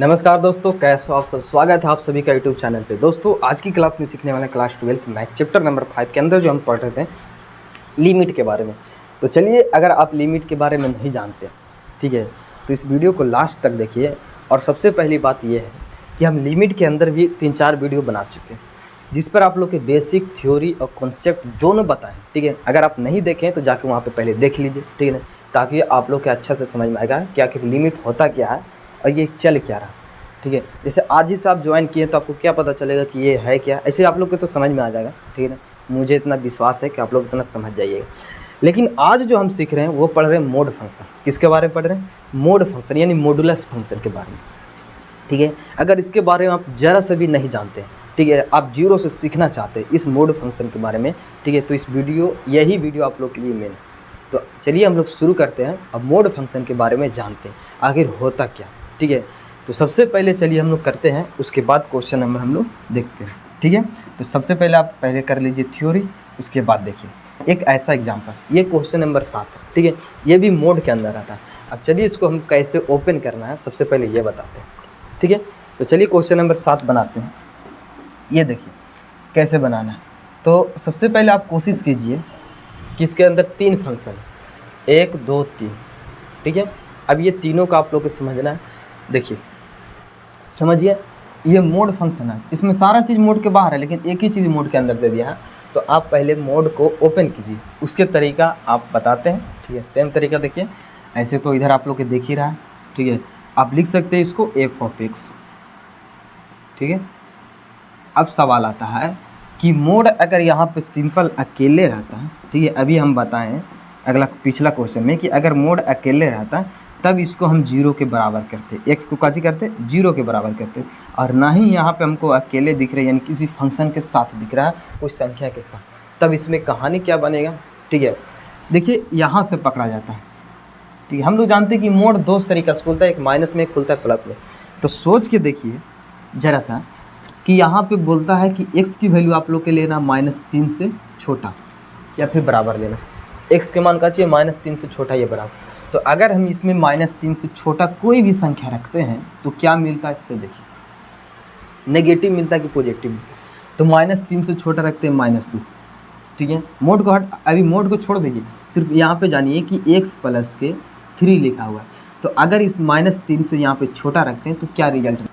नमस्कार दोस्तों, कैसे हो आप सब। स्वागत है आप सभी का यूट्यूब चैनल पे। दोस्तों आज की क्लास में सीखने वाले क्लास 12 मैथ चैप्टर नंबर 5 के अंदर जो हम पढ़ रहे थे लिमिट के बारे में। तो चलिए, अगर आप लिमिट के बारे में नहीं जानते, ठीक है, तो इस वीडियो को लास्ट तक देखिए। और सबसे पहली बात यह है कि हम लिमिट के अंदर भी 3-4 वीडियो बना चुके हैं जिस पर आप लोग के बेसिक थ्योरी और कॉन्सेप्ट दोनों बताएं, ठीक है। अगर आप नहीं देखें तो जाके वहाँ पे पहले देख लीजिए, ठीक है ना, ताकि आप लोग के अच्छा से समझ में आएगा कि आखिर लिमिट होता क्या है और ये चल क्या रहा, ठीक है। जैसे आज ही से आप ज्वाइन किए तो आपको क्या पता चलेगा कि ये है क्या, ऐसे आप लोग को तो समझ में आ जाएगा, ठीक है ना। मुझे इतना विश्वास है कि आप लोग इतना समझ जाइएगा। लेकिन आज जो हम सीख रहे हैं वो पढ़ रहे हैं मोड फंक्शन। किसके बारे में पढ़ रहे हैं? मोड फंक्शन, यानी मॉडुलस फंक्शन के बारे में, ठीक है। अगर इसके बारे में आप ज़रा से भी नहीं जानते, ठीक है, आप जीरो से सीखना चाहते हैं इस मोड फंक्शन के बारे में, ठीक है, तो यही वीडियो आप लोग के लिए मेन है। तो चलिए हम लोग शुरू करते हैं। अब मोड फंक्शन के बारे में जानते हैं आखिर होता क्या, ठीक है। तो सबसे पहले चलिए हम लोग करते हैं, उसके बाद क्वेश्चन नंबर हम लोग देखते हैं, ठीक है। तो सबसे पहले आप पहले कर लीजिए थ्योरी, उसके बाद देखिए एक ऐसा एग्जाम्पल, ये क्वेश्चन नंबर 7 है, ठीक है। ये भी मोड के अंदर आता है। अब चलिए इसको हम कैसे ओपन करना है सबसे पहले ये बताते हैं, ठीक है। तो चलिए क्वेश्चन नंबर 7 बनाते हैं। ये देखिए कैसे बनाना है। तो सबसे पहले आप कोशिश कीजिए कि इसके अंदर 3 फंक्शन, 1 2 3, ठीक है। अब ये तीनों का आप लोग को समझना है। देखिए समझिए, ये मोड फंक्शन है, इसमें सारा चीज़ मोड के बाहर है लेकिन एक ही चीज़ मोड के अंदर दे दिया है। तो आप पहले मोड को ओपन कीजिए, उसके तरीका आप बताते हैं, ठीक है। सेम तरीका देखिए, ऐसे तो इधर आप लोग के देख ही रहा है, ठीक है। आप लिख सकते हैं इसको f ऑफ x, ठीक है। अब सवाल आता है कि मोड अगर यहाँ पे सिंपल अकेले रहता है, ठीक है, अभी हम बताएं अगला पिछला क्वेश्चन में कि अगर मोड अकेले रहता तब इसको हम 0 के बराबर करते, x को काजी करते 0 के बराबर करते, और ना ही यहाँ पे हमको अकेले दिख रहे यानी किसी फंक्शन के साथ दिख रहा है, कोई संख्या के साथ, तब इसमें कहानी क्या बनेगा, ठीक है। देखिए यहाँ से पकड़ा जाता है, ठीक है। हम लोग जानते हैं कि मोड 2 तरीका से खुलता है, एक माइनस में एक खुलता है प्लस में। तो सोच के देखिए ज़रा सा कि यहाँ पे बोलता है कि x की वैल्यू आप लोग के लेना -3 से छोटा या फिर बराबर लेना। x के मान का चाहिए -3 से छोटा या बराबर। तो अगर हम इसमें -3 से छोटा कोई भी संख्या रखते हैं तो क्या मिलता है, इससे देखिए नेगेटिव मिलता है कि पॉजिटिव। तो -3 से छोटा रखते हैं -2, ठीक है। मोड को अभी मोड को छोड़ दीजिए, सिर्फ यहाँ पे जानिए कि x प्लस के 3 लिखा हुआ है। तो अगर इस -3 से यहाँ पे छोटा रखते हैं तो क्या रिजल्ट।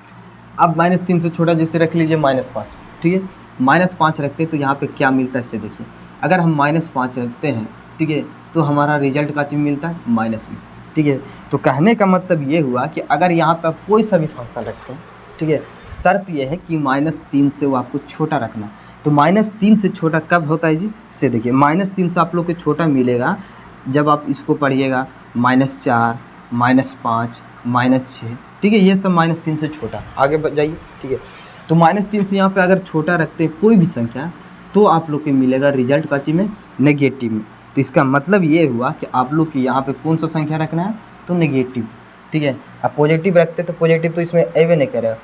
अब -3 से छोटा जैसे रख लीजिए -5, ठीक है। -5 रखते हैं तो यहाँ पे क्या मिलता है, इससे देखिए अगर हम -5 रखते हैं, ठीक है, तो हमारा रिजल्ट का चीज़ मिलता है माइनस में, ठीक है। तो कहने का मतलब ये हुआ कि अगर यहाँ पे आप कोई सा भी फंक्शन रखते हैं, ठीक है, शर्त यह है कि -3 से वो आपको छोटा रखना। तो -3 से छोटा कब होता है जी, से देखिए -3 से आप लोग को छोटा मिलेगा जब आप इसको पढ़िएगा -4 -5 -6, ठीक है। ये सब -3 से छोटा, आगे बढ़ जाइए, ठीक है। तो -3 से यहाँ पे अगर छोटा रखते हैं कोई भी संख्या तो आप लोग को मिलेगा रिजल्ट का चीज़ में नेगेटिव में। तो इसका मतलब ये हुआ कि आप लोग की यहाँ पे कौन सा संख्या रखना है, तो नेगेटिव, ठीक है। अब पॉजिटिव रखते तो पॉजिटिव तो इसमें एवे नहीं करेगा।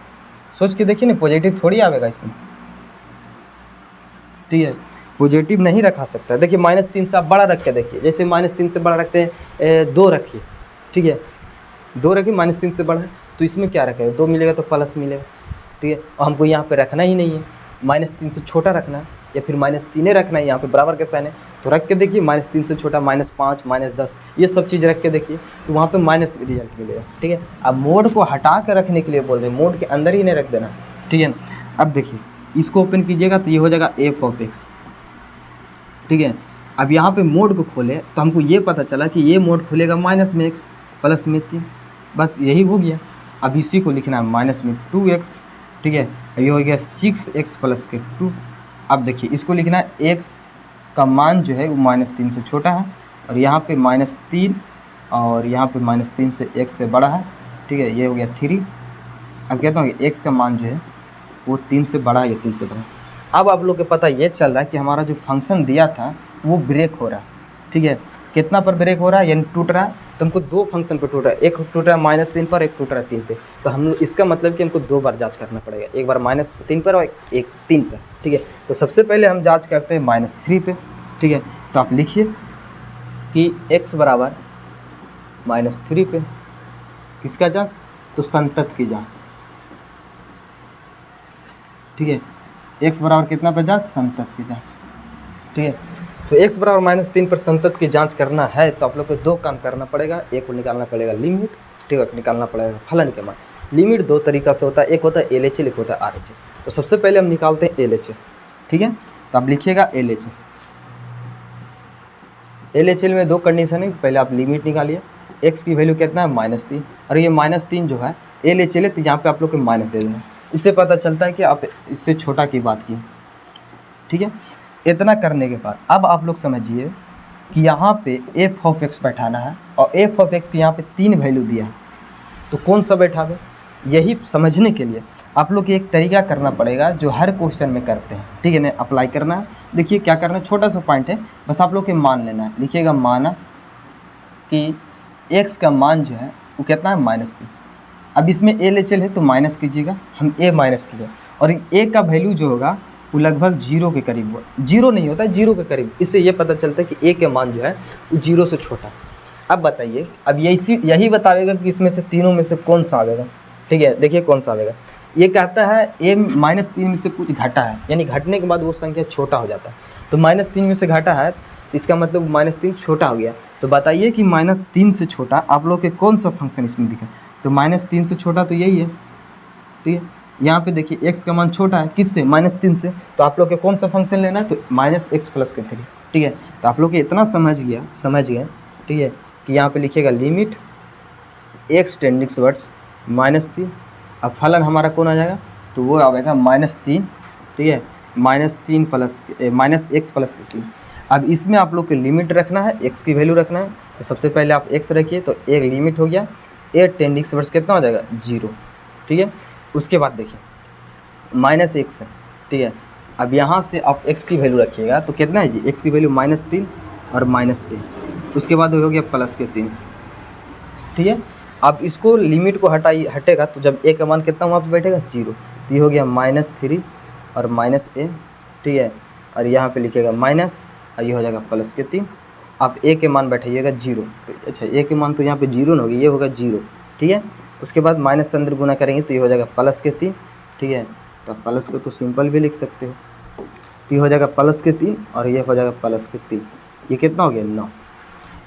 सोच के देखिए ना, पॉजिटिव थोड़ी आवेगा इसमें, ठीक है, पॉजिटिव नहीं रखा सकता। देखिए -3 से आप बड़ा रख के देखिए, जैसे -3 से बड़ा रखते हैं 2 रखिए, ठीक है, 2 रखिए, -3 से बड़ा है तो इसमें क्या रखेगा, 2 मिलेगा तो प्लस मिलेगा, ठीक है। और हमको यहाँ पे रखना ही नहीं है, -3 से छोटा रखना है या फिर -3 रखना है, यहाँ पे बराबर का साइन है तो रख के देखिए, -3 से छोटा -5 -10 ये सब चीज़ रख के देखिए तो वहाँ पे माइनस रिजल्ट मिलेगा, ठीक है। अब मोड को हटा कर रखने के लिए बोल रहे हैं, मोड के अंदर ही नहीं रख देना, ठीक है। अब देखिए इसको ओपन कीजिएगा तो ये हो जाएगा f ऑफ x, ठीक है। अब यहाँ पे मोड को खोले तो हमको ये पता चला कि ये मोड खुलेगा माइनस में x प्लस में 3, बस यही हो गया। अब इसी को लिखना है माइनस में 2x, ठीक है। ये हो गया 6x प्लस के 2। अब देखिए इसको लिखना है x का मान जो है वो -3 से छोटा है, और यहाँ पे -3 और यहाँ पे -3 से x से बड़ा है, ठीक है। ये हो गया 3। अब कहता हूँ कि x का मान जो है वो 3 से बड़ा है या 3 से बड़ा है। अब आप लोग को पता ये चल रहा है कि हमारा जो फंक्शन दिया था वो ब्रेक हो रहा है, ठीक है। कितना पर ब्रेक हो रहा है, यानी टूट रहा है। तो हमको 2 फंक्शन पर टूट रहा है, एक टूट रहा है -3 पर, एक टूट रहा है 3 पे। तो हम लोग इसका मतलब कि हमको 2 बार जांच करना पड़ेगा, एक बार -3 पर और एक 3 पर, ठीक है। तो सबसे पहले हम जांच करते हैं -3 पे, ठीक है। तो आप लिखिए कि x बराबर -3 पे, किसका जांच, तो संतत की जांच, ठीक है। x बराबर कितना पर जाँच, संतत की जाँच, ठीक है। तो x बराबर -3 पर संतत की जांच करना है तो आप लोग को दो काम करना पड़ेगा। एक को निकालना पड़ेगा लिमिट, ठीक है, निकालना पड़ेगा फलन के मान। लिमिट दो तरीका से होता है, एक होता है LHL, एक होता है RHL। तो सबसे पहले हम निकालते हैं LHL, ठीक है। तो आप लिखिएगा LHL। LHL में दो कंडीशन है, पहले आप लिमिट निकालिए, x की वैल्यू कितना है -3, और ये -3 जो है LHL है तो यहाँ पे आप लोग को माइनस दे देना। इससे पता चलता है कि आप इससे छोटा की बात की, ठीक है। इतना करने के बाद अब आप लोग समझिए कि यहाँ पे f(x) बैठाना है और f(x) की यहाँ पे 3 वैल्यू दिया है, तो कौन सा बैठावे, यही समझने के लिए आप लोग एक तरीका करना पड़ेगा जो हर क्वेश्चन में करते हैं, ठीक है ना, अप्लाई करना है। देखिए क्या करना है, छोटा सा पॉइंट है, बस आप लोग के मान लेना है। लिखिएगा माना कि x का मान जो है वो कितना है -3। अब इसमें LHL है तो माइनस कीजिएगा, हम a माइनस किया, और a का वैल्यू जो होगा वो लगभग 0 के करीब हुआ, 0 नहीं होता है 0 के करीब। इससे ये पता चलता है कि a के मान जो है वो 0 से छोटा। अब बताइए, अब यही बताएगा कि इसमें से तीनों में से कौन सा आएगा, ठीक है। देखिए कौन सा आएगा, ये कहता है a -3 में से कुछ घटा है, यानी घटने के बाद वो संख्या छोटा हो जाता है। तो -3 में से घटा है तो इसका मतलब -3 छोटा हो गया। तो बताइए कि -3 से छोटा आप लोग के कौन सा फंक्शन इसमें दिखा, तो -3 से छोटा तो यही है, ठीक है। यहाँ पे देखिए x का मान छोटा है किससे, -3 से, तो आप लोग के कौन सा फंक्शन लेना है, तो -x + 3, ठीक है। तो आप लोग के इतना समझ गया, ठीक है, कि यहाँ पे लिखिएगा लिमिट x टेंडिंग टुवर्ड्स -3। अब फलन हमारा कौन आ जाएगा, तो वो आएगा -3, ठीक है, -3 प्लस -x + 3। अब इसमें आप लोग को लिमिट रखना है, x की वैल्यू रखना है। तो सबसे पहले आप x रखिए, तो एक लिमिट हो गया, a टेंडिंग टुवर्ड्स कितना हो जाएगा 0, ठीक है। उसके बाद देखिए -x है, ठीक है। अब यहाँ से आप x की वैल्यू रखिएगा तो कितना है जी, x की वैल्यू -3 और -a, उसके बाद हो गया +3, ठीक है। अब इसको लिमिट को हटेगा तो जब a का मान कितना वहाँ पे बैठेगा 0, तो ये हो गया -3 और -a, ठीक है, और यहाँ पे लिखिएगा माइनस और ये हो जाएगा +3। आप a के मान बैठाइएगा 0, तो अच्छा a के मान तो यहाँ पे 0 ना होगी, ये होगा 0, ठीक है। उसके बाद माइनस से अंदर गुना करेंगे तो ये हो जाएगा +3, ठीक है। तो प्लस को तो सिंपल भी लिख सकते हो, तो ये हो जाएगा +3 और ये हो जाएगा +3। ये कितना हो गया 9।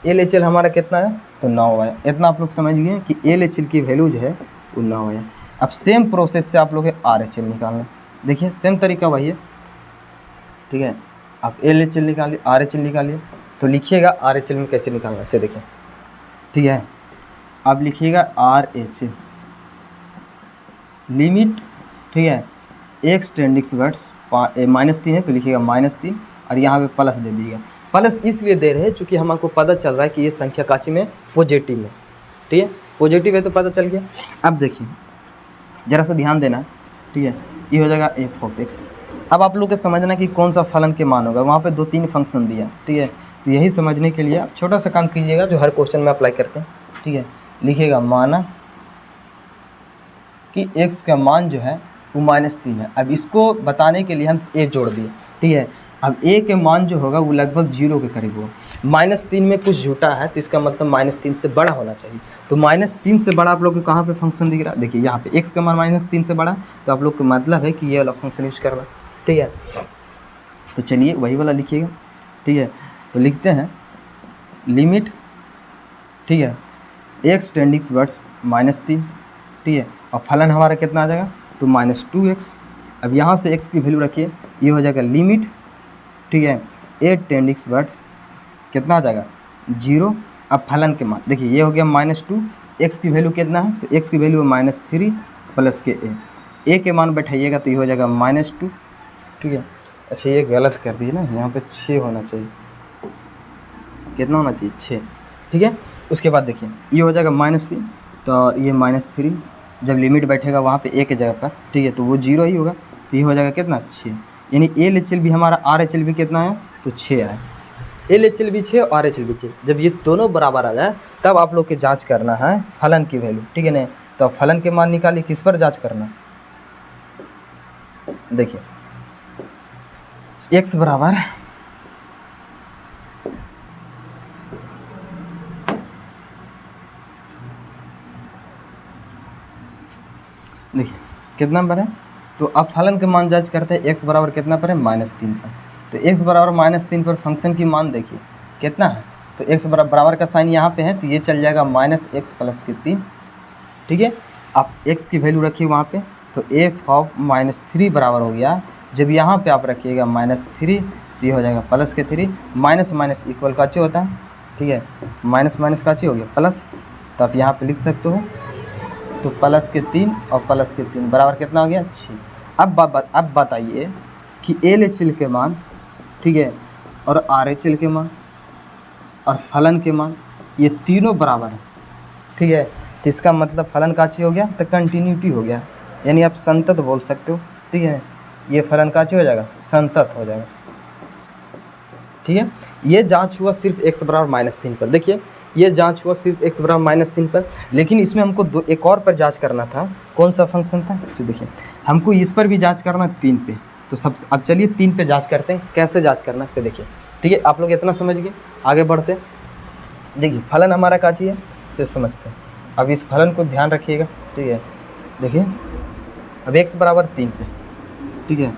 LHL हमारा कितना है, तो 9 है। इतना आप लोग समझ गए कि LHL की वैल्यू जो है वो 9 है। अब सेम प्रोसेस से आप लोग RHL निकालना, देखिए सेम तरीका वही है, ठीक है। आप LHL निकालिए, RHL निकालिए, तो लिखिएगा RHL में कैसे निकालना है, देखिए, ठीक है। आप लिखिएगा RHL लिमिट, ठीक है, x टेंडिंग टुवर्ड्स -3 है तो लिखिएगा -3 और यहाँ पे प्लस दे दीजिएगा। प्लस इसलिए दे रहे हैं क्योंकि हमको पता चल रहा है कि ये संख्या काची में पॉजिटिव में, ठीक है, पॉजिटिव है तो पता चल गया। अब देखिए ज़रा सा ध्यान देना, ठीक है, ये हो जाएगा f(x). अब आप लोग को समझना कि कौन सा फलन के मान होगा, वहाँ पे 2-3 फंक्शन दिया, ठीक है। तो यही समझने के लिए आप छोटा सा काम कीजिएगा जो हर क्वेश्चन में अप्लाई करते हैं, ठीक है। लिखिएगा माना कि x का मान जो है वो -3 है। अब इसको बताने के लिए हम a जोड़ दिए, ठीक है। अब a के मान जो होगा वो लगभग 0 के करीब होगा। -3 में कुछ झूठा है तो इसका मतलब -3 से बड़ा होना चाहिए। तो -3 से बड़ा आप लोग को कहाँ पे फंक्शन दिख रहा है, देखिए यहाँ पे x का मान -3 से बड़ा, तो आप लोग को मतलब है कि ये वाला फंक्शन यूज करना, ठीक है। तो चलिए वही वाला लिखिएगा, ठीक है। तो लिखते हैं लिमिट, ठीक है, x टेंडिंग टुवर्ड्स -3, ठीक है, और फलन हमारा कितना आ जाएगा, तो -2x। अब यहाँ से x की वैल्यू रखिए, ये हो जाएगा लिमिट, ठीक है, a टेंडिंग टुवर्ड्स कितना आ जाएगा 0। अब फलन के मान देखिए ये हो गया -2, x की वैल्यू कितना है, तो x की वैल्यू है -3 प्लस के a के मान बैठाइएगा तो ये हो जाएगा -2, ठीक है। अच्छा ये गलत कर दिए ना, यहाँ पे 6 होना चाहिए, कितना होना चाहिए 6, ठीक है। उसके बाद देखिए ये हो जाएगा -3, तो ये -3 जब लिमिट बैठेगा वहाँ पे a के जगह पर, ठीक है, तो वो 0 ही होगा, तो ये हो जाएगा कितना 6। यानी LHL भी हमारा RHL भी कितना है, तो 6 है। LHL भी 6 और RHL भी 6। जब ये दोनों बराबर आ जाए तब आप लोग के जांच करना है फलन की वैल्यू, ठीक है ना। तो फलन के मान निकालिए, किस पर जांच करना, देखिए x बराबर देखिए कितना नंबर है तो अब फलन के मान जांच करते हैं। x बराबर कितना पर है, -3 पर। तो x बराबर -3 पर फंक्शन की मान देखिए कितना है। तो x बराबर का साइन यहाँ पे है तो ये चल जाएगा -x + के 3। ठीक है, आप x की वैल्यू रखिए वहाँ पे, तो f ऑफ -3 बराबर हो गया। जब यहाँ पे आप रखिएगा -3 तो ये हो जाएगा + के 3। माइनस माइनस इक्वल का ची होता है। ठीक है, माइनस माइनस का ची हो गया प्लस, तो आप यहाँ पे लिख सकते हो। तो + के 3 और + के 3 बराबर कितना हो गया, 6। अब बताइए कि LHL के मान, ठीक है, और RHL के मान और फलन के मान ये तीनों बराबर हैं। ठीक है, तो इसका मतलब फलन काची हो गया तो कंटिन्यूटी हो गया, यानी आप संतत बोल सकते हो। ठीक है, ये फलन काची हो जाएगा, संतत हो जाएगा। ठीक है, ये जांच हुआ सिर्फ x बराबर -3 पर। देखिए ये जांच हुआ सिर्फ x बराबर -3 पर, लेकिन इसमें हमको एक और पर जांच करना था। कौन सा फंक्शन था, इससे देखिए हमको इस पर भी जांच करना 3 पे। तो सब अब चलिए 3 पे जांच करते हैं, कैसे जांच करना है इससे देखिए। ठीक है, आप लोग इतना समझ गए, आगे बढ़ते हैं। देखिए फलन हमारा काची है इसे समझते हैं। अब इस फलन को ध्यान रखिएगा। ठीक है, देखिए अब x बराबर 3 पे, ठीक है,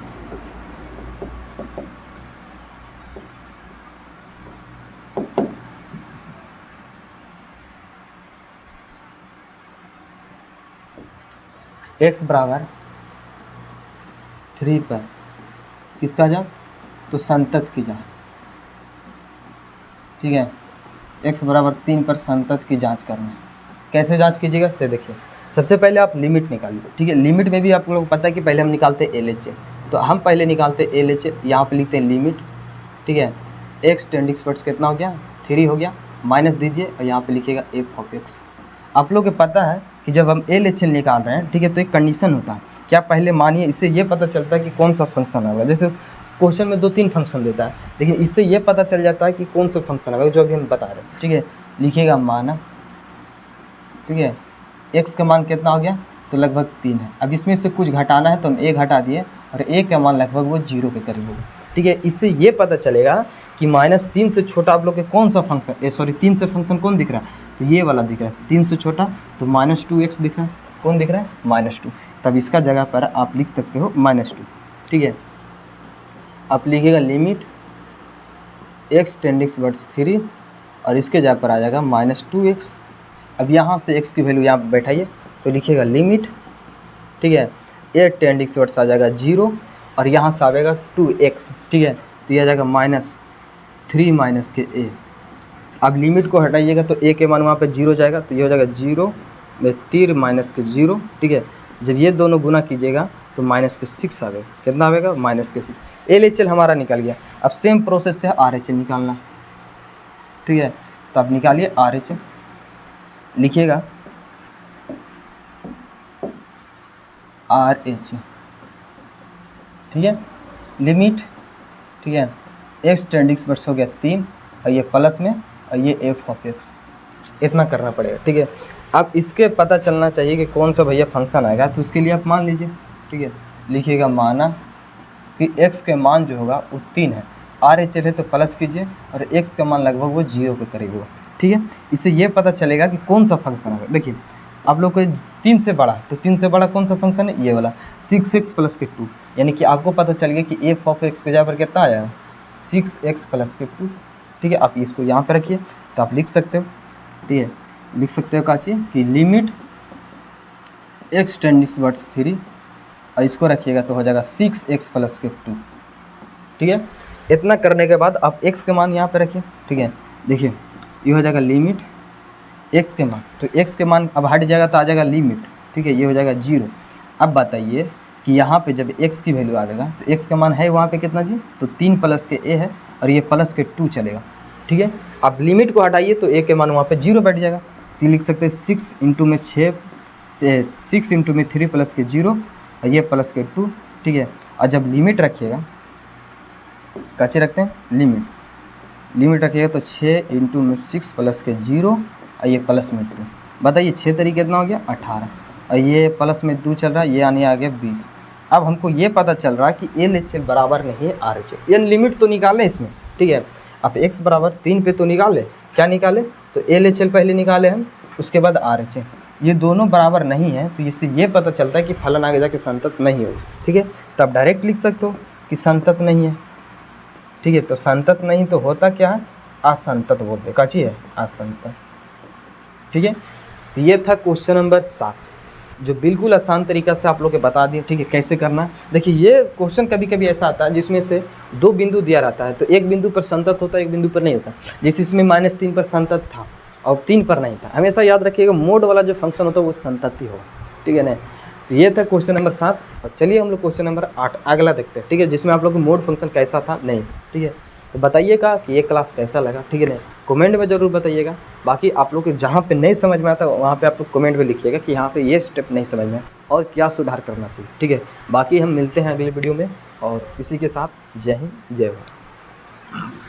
x बराबर 3 पर किसका जांच, तो संतत की जांच। ठीक है, x बराबर 3 पर संतत की जांच करना है। कैसे जांच कीजिएगा से देखिए। सबसे पहले आप लिमिट निकालिए। ठीक है, लिमिट में भी आप लोगों को पता है कि पहले हम निकालते हैं LHA, तो हम पहले निकालते हैं LHA। यहाँ पे लिखते हैं लिमिट। ठीक है, x टेंडिक्स कितना हो गया, 3 हो गया, माइनस दीजिए और यहाँ पे लिखिएगा f ऑफ x। आप लोग को पता है कि जब हम LHL निकाल रहे हैं, ठीक है, तो एक कंडीशन होता है कि आप पहले मानिए, इससे ये पता चलता है कि कौन सा फंक्शन आएगा। जैसे क्वेश्चन में 2-3 फंक्शन देता है, लेकिन इससे ये पता चल जाता है कि कौन सा फंक्शन आएगा जो अभी हम बता रहे हैं। ठीक है, लिखिएगा माना, ठीक है, x का मान कितना हो गया, तो लगभग 3 है। अब इसमें से कुछ घटाना है तो हम a घटा दिए और a का मान लगभग वो 0 के करीब होगा। ठीक है, इससे ये पता चलेगा कि -3 से छोटा आप लोग के कौन सा फंक्शन, 3 से फंक्शन कौन दिख रहा है, तो ये वाला दिख रहा है। 3 से छोटा तो -2x दिख रहा है। कौन दिख रहा है, -2। तब इसका जगह पर आप लिख सकते हो -2। ठीक है, आप लिखिएगा लिमिट x टेंडिक्स वर्ड्स 3 और इसके जगह पर आ जाएगा -2x। अब यहाँ से x की वैल्यू यहाँ पर बैठाइए तो लिखिएगा लिमिट, ठीक है, a टेंडिक्स वर्ड्स आ जाएगा 0 और यहाँ से आएगा 2x। ठीक है, तो यह आ जाएगा -3 माइनस के a। अब लिमिट को हटाइएगा तो a के मान वहाँ पे 0 जाएगा, तो ये हो जाएगा 0 में 3 माइनस के 0। ठीक है, जब ये दोनों गुना कीजिएगा तो -6 आएगा। कितना आएगा, -6। LHL हमारा निकल गया। अब सेम प्रोसेस से RHL निकालना। ठीक है, तो आप निकालिए RHL, लिखिएगा RHL। ठीक है, लिमिट, ठीक है, x टेंडिक्स वर्ड्स हो गया 3 और ये प्लस में और ये f ऑफ x, इतना करना पड़ेगा। ठीक है, अब इसके पता चलना चाहिए कि कौन सा भैया फंक्शन आएगा, तो उसके लिए आप मान लीजिए। ठीक है, लिखिएगा माना कि x के मान जो होगा वो 3 है, RHL है तो प्लस कीजिए और x का मान लगभग वो 0 के करीब होगा। ठीक है, इससे ये पता चलेगा कि कौन सा फंक्शन आएगा। देखिए आप लोग को 3 से बड़ा, तो 3 से बड़ा कौन सा फंक्शन है, ये वाला 6x + के 2, यानी कि आपको पता चल गया कि f ऑफ x के जगह पर कितना आया, 6x + के 2। ठीक है, आप इसको यहाँ पर रखिए तो आप लिख सकते हो। ठीक है, लिख सकते हो काची कि लिमिट x टेंडिक्स वर्ड्स 3 और इसको रखिएगा तो हो जाएगा 6x + के 2। ठीक है, इतना करने के बाद आप x के मान यहाँ पे रखिए। ठीक है, देखिए ये हो जाएगा लिमिट x के मान, तो x के मान अब हट जाएगा तो आ जाएगा लिमिट। ठीक है, ये हो जाएगा 0। अब बताइए कि यहाँ पे जब x की वैल्यू आएगा तो x का मान है वहाँ पे कितना जी, तो 3 + के a है और ये प्लस के 2 चलेगा। ठीक है, अब लिमिट को हटाइए तो a के मान वहाँ पे 0 बैठ जाएगा। तो लिख सकते हैं 6 × में 6 से 6 × में 3 + के 0 और ये प्लस के 2। ठीक है, और जब लिमिट रखिएगा, कैसे रखते हैं, लिमिट रखिएगा तो 6 × में 6 + के 0 और ये प्लस में 2। बताइए 6 तरीके कितना हो गया, 18 और ये प्लस में 2 चल रहा है, ये आने आ गया 20। अब हमको ये पता चल रहा है कि LHL बराबर नहीं है RHL, यानी लिमिट तो निकाले इसमें। ठीक है, अब x बराबर 3 पे तो निकाले, क्या निकाले, तो LHL पहले निकाले हम, उसके बाद RHL। ये दोनों बराबर नहीं है तो इससे ये पता चलता है कि फलन आगे जाके संतत नहीं होगी। ठीक है, तो आप डायरेक्ट लिख सकते हो कि संतत नहीं है। ठीक है, तो संतत नहीं तो होता क्या है, असंतत बोलते, क्या चीज़ है, असंतत। ठीक है, तो ये था क्वेश्चन नंबर 7 जो बिल्कुल आसान तरीका से आप लोग के बता दिए। ठीक है, कैसे करना है। देखिए ये क्वेश्चन कभी कभी ऐसा आता है जिसमें से 2 बिंदु दिया रहता है, तो एक बिंदु पर संतत होता है, एक बिंदु पर नहीं होता। जैसे इसमें -3 पर संतत था और 3 पर नहीं था। हमेशा याद रखिएगा मोड वाला जो फंक्शन होता है वो संतत ही होगा। ठीक है ना, तो ये था क्वेश्चन नंबर 7। और चलिए हम लोग क्वेश्चन नंबर 8 अगला देखते हैं। ठीक है, जिसमें आप लोग को मोड फंक्शन कैसा था नहीं। ठीक है, तो बताइएगा कि ये क्लास कैसा लगा। ठीक है ना, कमेंट में ज़रूर बताइएगा। बाकी आप लोग को जहाँ पे नहीं समझ में आता वहाँ पे आप लोग कमेंट में लिखिएगा कि यहाँ पे ये स्टेप नहीं समझ में और क्या सुधार करना चाहिए। ठीक है, बाकी हम मिलते हैं अगले वीडियो में और इसी के साथ जय हिंद जय भारत।